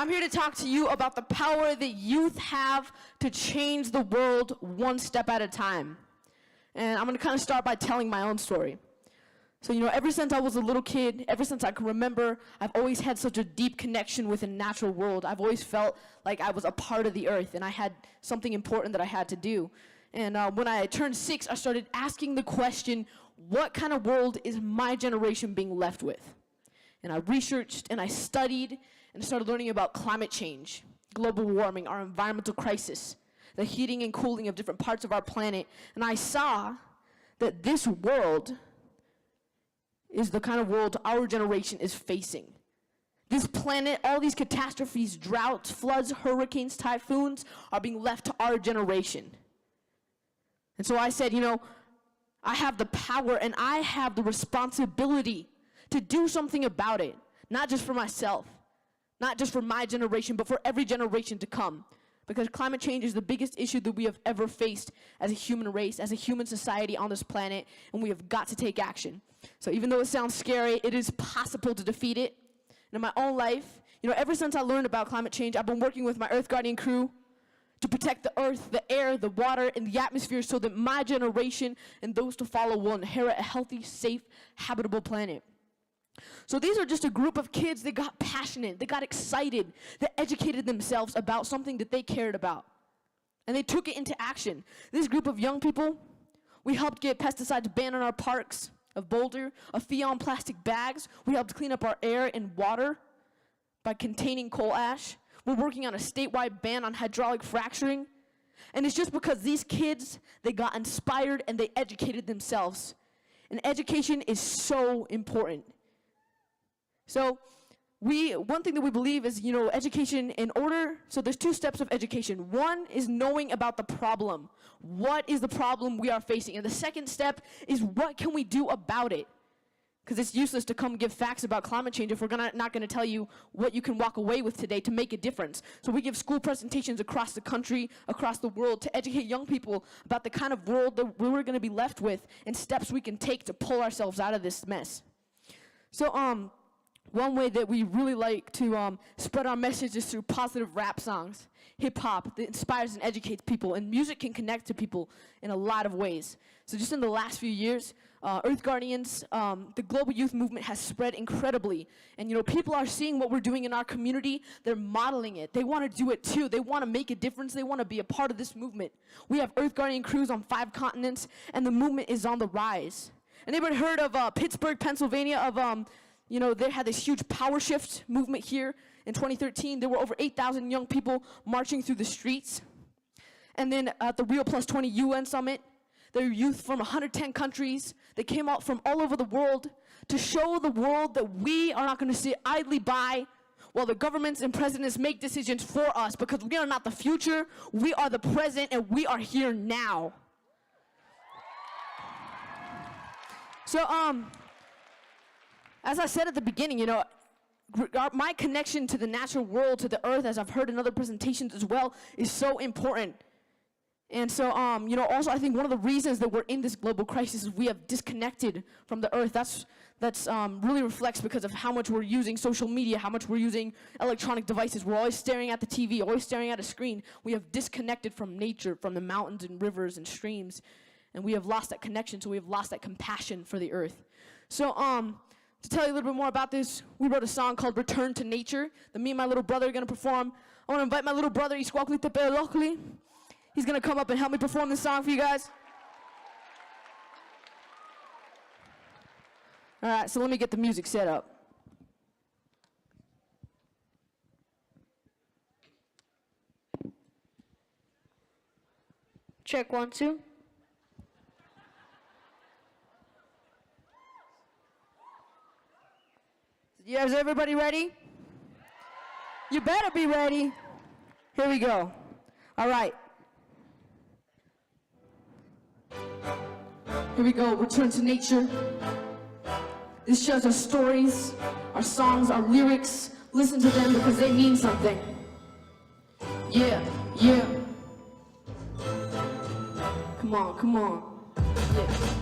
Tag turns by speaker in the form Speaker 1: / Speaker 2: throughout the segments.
Speaker 1: I'm here to talk to you about the power that youth have to change the world one step at a time. And I'm going to kind of start by telling my own story. So, ever since I was a little kid, ever since I can remember, I've always had such a deep connection with the natural world. I've always felt like I was a part of the earth, and I had something important that I had to do. And when I turned 6, I started asking the question, what kind of world is my generation being left with? And I researched, and I studied, and started learning about climate change, global warming, our environmental crisis, the heating and cooling of different parts of our planet. And I saw that this world is the kind of world our generation is facing. This planet, all these catastrophes, droughts, floods, hurricanes, typhoons, are being left to our generation. And so I said, I have the power and I have the responsibility to do something about it, not just for myself, not just for my generation, but for every generation to come. Because climate change is the biggest issue that we have ever faced as a human race, as a human society on this planet, and we have got to take action. So even though it sounds scary, it is possible to defeat it. And in my own life, ever since I learned about climate change, I've been working with my Earth Guardian crew to protect the earth, the air, the water, and the atmosphere so that my generation and those to follow will inherit a healthy, safe, habitable planet. So these are just a group of kids that got passionate, that got excited, that educated themselves about something that they cared about. And they took it into action. This group of young people, we helped get pesticides banned in our parks of Boulder, a fee on plastic bags. We helped clean up our air and water by containing coal ash. We're working on a statewide ban on hydraulic fracturing. And it's just because these kids, they got inspired and they educated themselves. And education is so important. So one thing that we believe is, education so there's 2 steps of education. One is knowing about the problem. What is the problem we are facing? And the second step is what can we do about it? Because it's useless to come give facts about climate change if we're not going to tell you what you can walk away with today to make a difference. So we give school presentations across the country, across the world, to educate young people about the kind of world that we're going to be left with and steps we can take to pull ourselves out of this mess. So, one way that we really like to spread our message is through positive rap songs, hip-hop that inspires and educates people, and music can connect to people in a lot of ways. So just in the last few years, Earth Guardians, the global youth movement has spread incredibly. And people are seeing what we're doing in our community. They're modeling it. They want to do it too. They want to make a difference. They want to be a part of this movement. We have Earth Guardian crews on 5 continents, and the movement is on the rise. Anybody heard of Pittsburgh, Pennsylvania, they had this huge power shift movement here in 2013. There were over 8,000 young people marching through the streets. And then at the Rio Plus 20 UN Summit, there were youth from 110 countries that came out from all over the world to show the world that we are not going to sit idly by while the governments and presidents make decisions for us, because we are not the future, we are the present, and we are here now. So, as I said at the beginning, my connection to the natural world, to the earth, as I've heard in other presentations as well, is so important. And so, also I think one of the reasons that we're in this global crisis is we have disconnected from the earth. That's really reflects because of how much we're using social media, how much we're using electronic devices. We're always staring at the TV, always staring at a screen. We have disconnected from nature, from the mountains and rivers and streams, and we have lost that connection, so we have lost that compassion for the earth. So, to tell you a little bit more about this, we wrote a song called Return to Nature that me and my little brother are going to perform. I want to invite my little brother, Isquakli Tepeolokli. He's going to come up and help me perform this song for you guys. All right, so let me get the music set up. Check 1, 2. Yeah, is everybody ready? You better be ready. Here we go. All right. Here we go. Return to nature. This shares our stories, our songs, our lyrics. Listen to them because they mean something. Yeah, yeah. Come on, come on. Yeah.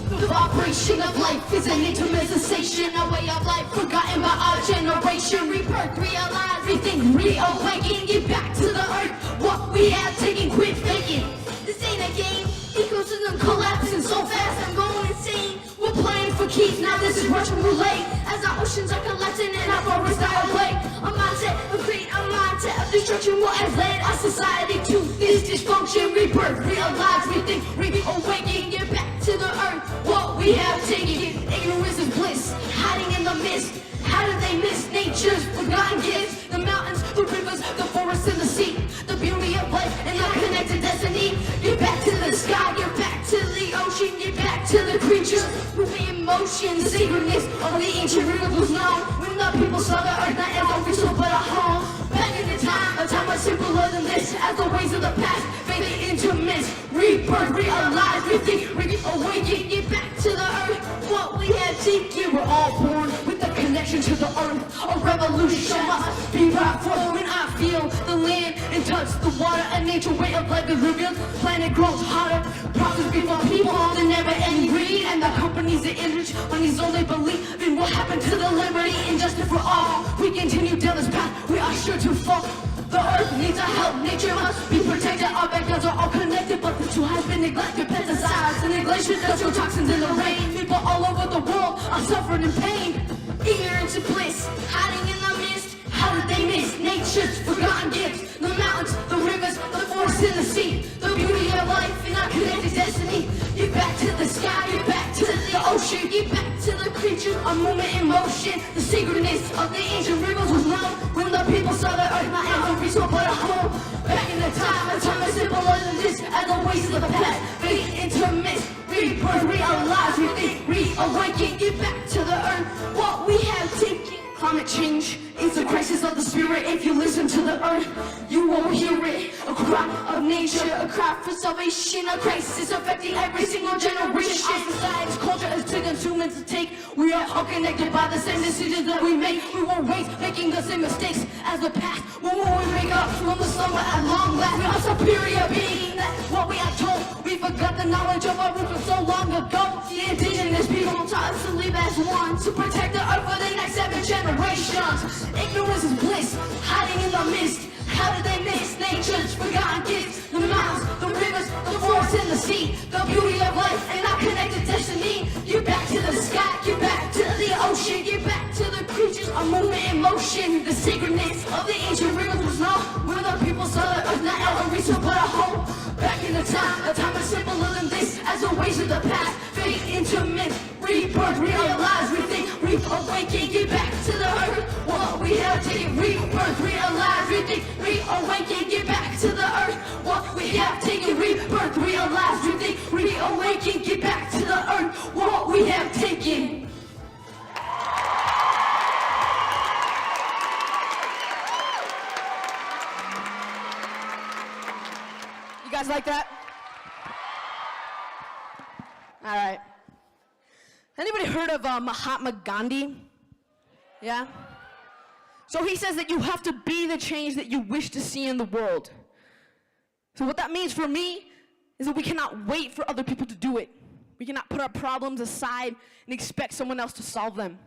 Speaker 1: The vibration of life is an intimate sensation, a way of life forgotten by our generation. Rebirth, realize.
Speaker 2: think reawaken, get back to the earth. What we have taken, quit faking. This ain't a game. Ecosystem collapsing so fast, I'm going insane. We're playing for keeps, now this is Russian roulette. As our oceans are collapsing and our forests are away. A mindset of greed, a mindset of destruction. What has led our society to this dysfunction? Rebirth, realize, rethink, reawaken, get back to the earth. What we have taken, ignorance is bliss, hiding in the mist. How did they miss nature's forgotten gifts? The mountains, the rivers, the forests, and the sea. The beauty of life and our connected destiny. Get back to the sky, get back to the ocean, get back to the creatures moving in motion. The sacredness of the ancient river was known when the people saw the earth not as a resource but a home. Back in the time, a time much simpler than this. As the ways of the past faded into mist. Rebirth, realize, rethink, reawaken, get back to the earth. What we have taken, we're all born with the connection to the earth. A revolution must be brought forth when I feel the land and touch the water. A nature way of life is revealed. Planet grows hotter. Profits before people, the never end greed. And the companies that enrich money's only belief in what happened to the liberty and justice for all. We continue down this path, we are sure to fall. The earth needs our help, nature must be protected. Our backyards are all connected, but the two has been neglected. Pesticides and neglected, industrial toxins in the rain. People all over the world are suffering in pain. Ignorance and bliss, hiding in the mist. How did they miss nature's forgotten gifts? The mountains, the rivers, the forests, and the sea. The beauty of life and our connected destiny. Get back to the sky, get back to the ocean, get back to the creatures, a movement in motion. The sacredness of the ancient rivers was known when the people saw the earth not as a resource but a home. Back in the time, a time is simpler than this. As the ways of the past fade into mist. Rebirth, realize, rethink, reawaken, get back to the earth. What we have taken. Climate change is a crisis of the spirit. If you listen to the earth, you won't hear it. A cry of nature, a cry for salvation. A crisis affecting every single generation. Our society's culture is to consume and to take. We are all connected by the same decisions that we make. We were raised making the same mistakes as the past. When will we wake up from the slumber at long last? We are superior being. That's what we are told. We forgot the knowledge of our roots from so long ago. The indigenous people taught us to live as one, to protect the earth for the next 7 generations. Ignorance is bliss, hiding in the mist. How did they miss nature's forgotten gifts? The mountains, the rivers, the forests, and the sea. The beauty of life and our connected destiny. Get back to the sky, get back to the ocean, get back to the creatures, a movement in motion. The sacredness of the ancient rivers was known when the people saw the earth not as a resource but a home. Back in the time, a time is simpler than this. As the ways of the past fade into mist. Rebirth, realize, rethink, reawaken, get back to the earth. What we have taken, rebirth, realize, rethink, reawaken, get back to the earth. What we have taken, rebirth, realize, rethink, reawaken, get back to the earth. What we have taken.
Speaker 1: You guys like that? All right. Anybody heard of Mahatma Gandhi? Yeah? So he says that you have to be the change that you wish to see in the world. So what that means for me is that we cannot wait for other people to do it. We cannot put our problems aside and expect someone else to solve them.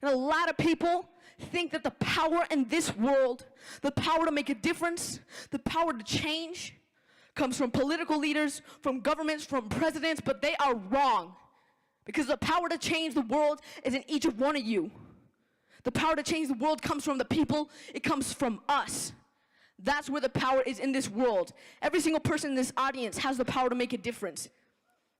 Speaker 1: And a lot of people think that the power in this world, the power to make a difference, the power to change, comes from political leaders, from governments, from presidents, but they are wrong. Because the power to change the world is in each of one of you. The power to change the world comes from the people. It comes from us. That's where the power is in this world. Every single person in this audience has the power to make a difference,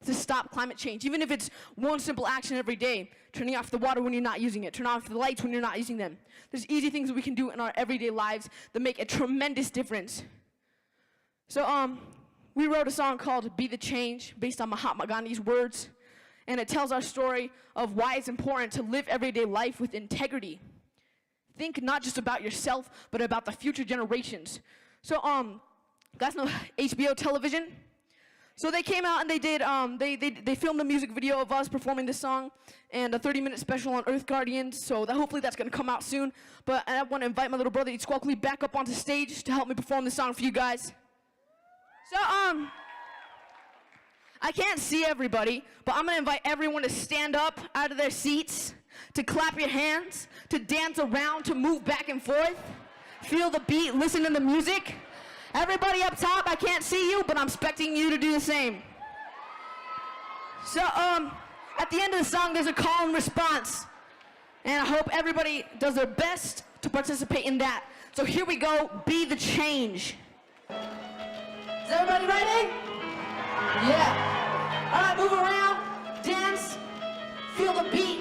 Speaker 1: to stop climate change. Even if it's one simple action every day, turning off the water when you're not using it, turn off the lights when you're not using them. There's easy things that we can do in our everyday lives that make a tremendous difference. So we wrote a song called Be the Change, based on Mahatma Gandhi's words. And it tells our story of why it's important to live everyday life with integrity. Think not just about yourself, but about the future generations. So, you guys know HBO television? So they came out and they did, they filmed a music video of us performing this song and a 30-minute special on Earth Guardians. So hopefully that's gonna come out soon. But I want to invite my little brother, Squawkly, back up onto stage to help me perform this song for you guys. So, I can't see everybody, but I'm gonna invite everyone to stand up out of their seats, to clap your hands, to dance around, to move back and forth. Feel the beat, listen to the music. Everybody up top, I can't see you, but I'm expecting you to do the same. So, at the end of the song, there's a call and response. And I hope everybody does their best to participate in that. So here we go, be the change. Is everybody ready? Yeah. All right, move around, dance, feel the beat.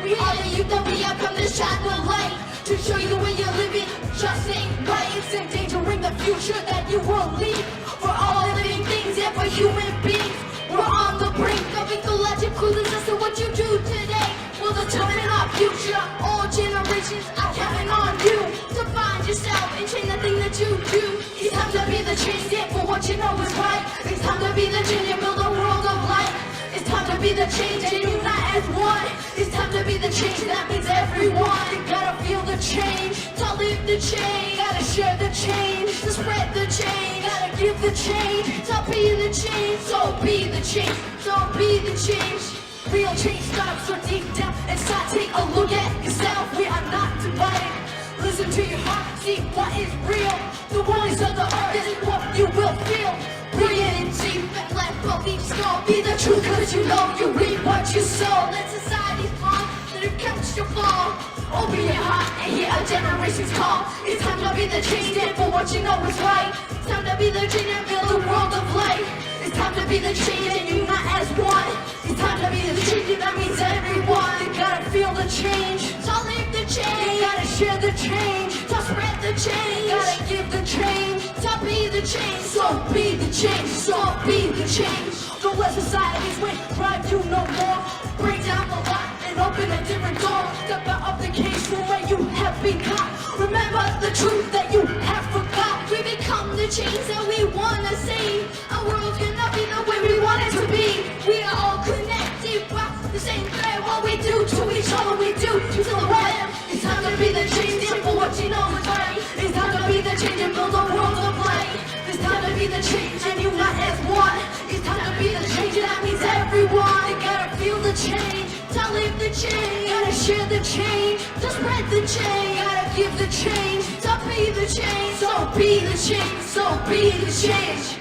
Speaker 2: We are the youth that we have come to shine the light, to show you the way you're living just ain't right. It's endangering the future that you will leave for all living things and for human beings. We're on the brink of ecological disaster. What you do today will determine our future. All generations are counting on you to find yourself and change the thing that you do. It's time to be the change, stand for what you know is right. It's time to be the change and build a world of light. It's time to be the change and unite as one. It's time to be the change, that means everyone. You gotta feel the change, to live the change. Gotta share the change, to spread the change. Gotta give the change, to be the change. So be the change, so be the change. Real change starts so deep down inside. Take a look at yourself, we are not divided. Listen to your heart, see what is real. The wonders of the earth, this is what you will feel. Brilliant and deep, and let beliefs go. Be the truth, cause you know you reap what you sow. Let society's fall, let it catch your fall. Open your heart and hear a generation's call. It's time to be the change, and for what you know is right. It's time to be the change and build a world of light. It's time to be the change and unite as one. It's time to be the change, and that means everyone. You gotta feel the change, to live the change. You gotta share the change, to spread the change. You gotta give the change, to be the change. So be the change, so be the change. Don't let society's way drive you no more. Break down the lock and open a different door. Step out of the cage from where you have been caught. Remember the truth that you have forgot. We become the change that we wanna see. Our world's gonna be the way we want it to be. We are all connected by the same thread. What we do to each other, we do to the web. It's time to be the change, and for what you know is right. It's time to be the change and build a world of light. It's time to be the change and unite as one. It's time to be the change, and that means everyone. You gotta feel the change, to live the change. Gotta share the change, to spread the change. Gotta give the change, to be the change. So be the change, so be the change.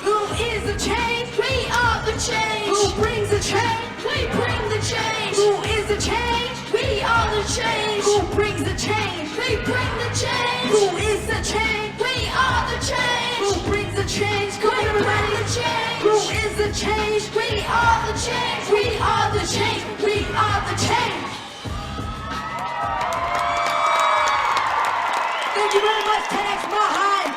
Speaker 2: Who is the change? We are the change. Who brings the change? We bring the change. Who is the change? We are the change. Who brings the change? We bring the change. Who is the change? We are the change. Who brings the change? Come on, everybody, the change. Who is the change? We are the change. We are the change. We are the change. Thank you very much, 10X Mile High.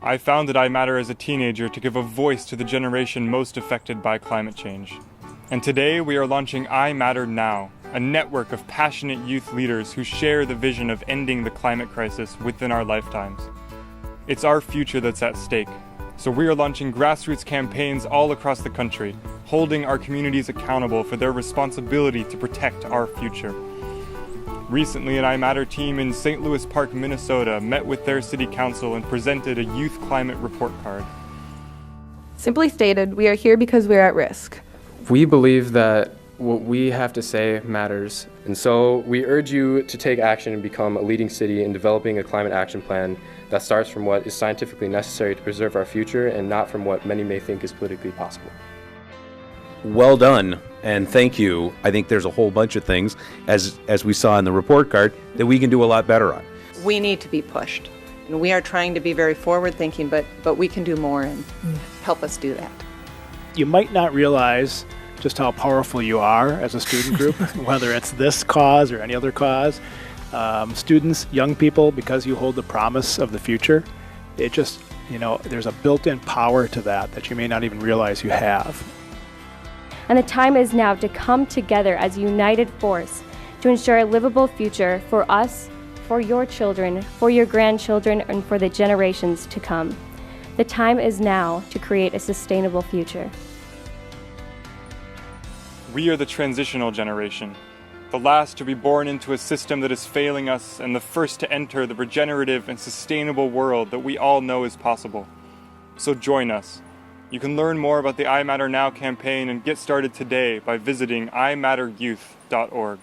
Speaker 3: I founded I Matter as a teenager to give a voice to the generation most affected by climate change. And today we are launching I Matter Now, a network of passionate youth leaders who share the vision of ending the climate crisis within our lifetimes. It's our future that's at stake, so we are launching grassroots campaigns all across the country, holding our communities accountable for their responsibility to protect our future. Recently, an I Matter team in St. Louis Park, Minnesota met with their city council and presented a youth climate report card.
Speaker 4: Simply stated, we are here because we are at risk.
Speaker 5: We believe that what we have to say matters, and so we urge you to take action and become a leading city in developing a climate action plan that starts from what is scientifically necessary to preserve our future and not from what many may think is politically possible.
Speaker 6: Well done, and thank you. I think there's a whole bunch of things, as we saw in the report card, that we can do a lot better on.
Speaker 4: We need to be pushed. And we are trying to be very forward-thinking, but we can do more, and help us do that.
Speaker 7: You might not realize just how powerful you are as a student group, whether it's this cause or any other cause. Students, young people, because you hold the promise of the future, it just, there's a built-in power to that you may not even realize you have.
Speaker 8: And the time is now to come together as a united force to ensure a livable future for us, for your children, for your grandchildren, and for the generations to come. The time is now to create a sustainable future.
Speaker 3: We are the transitional generation, the last to be born into a system that is failing us and the first to enter the regenerative and sustainable world that we all know is possible. So join us. You can learn more about the I Matter Now campaign and get started today by visiting imatteryouth.org.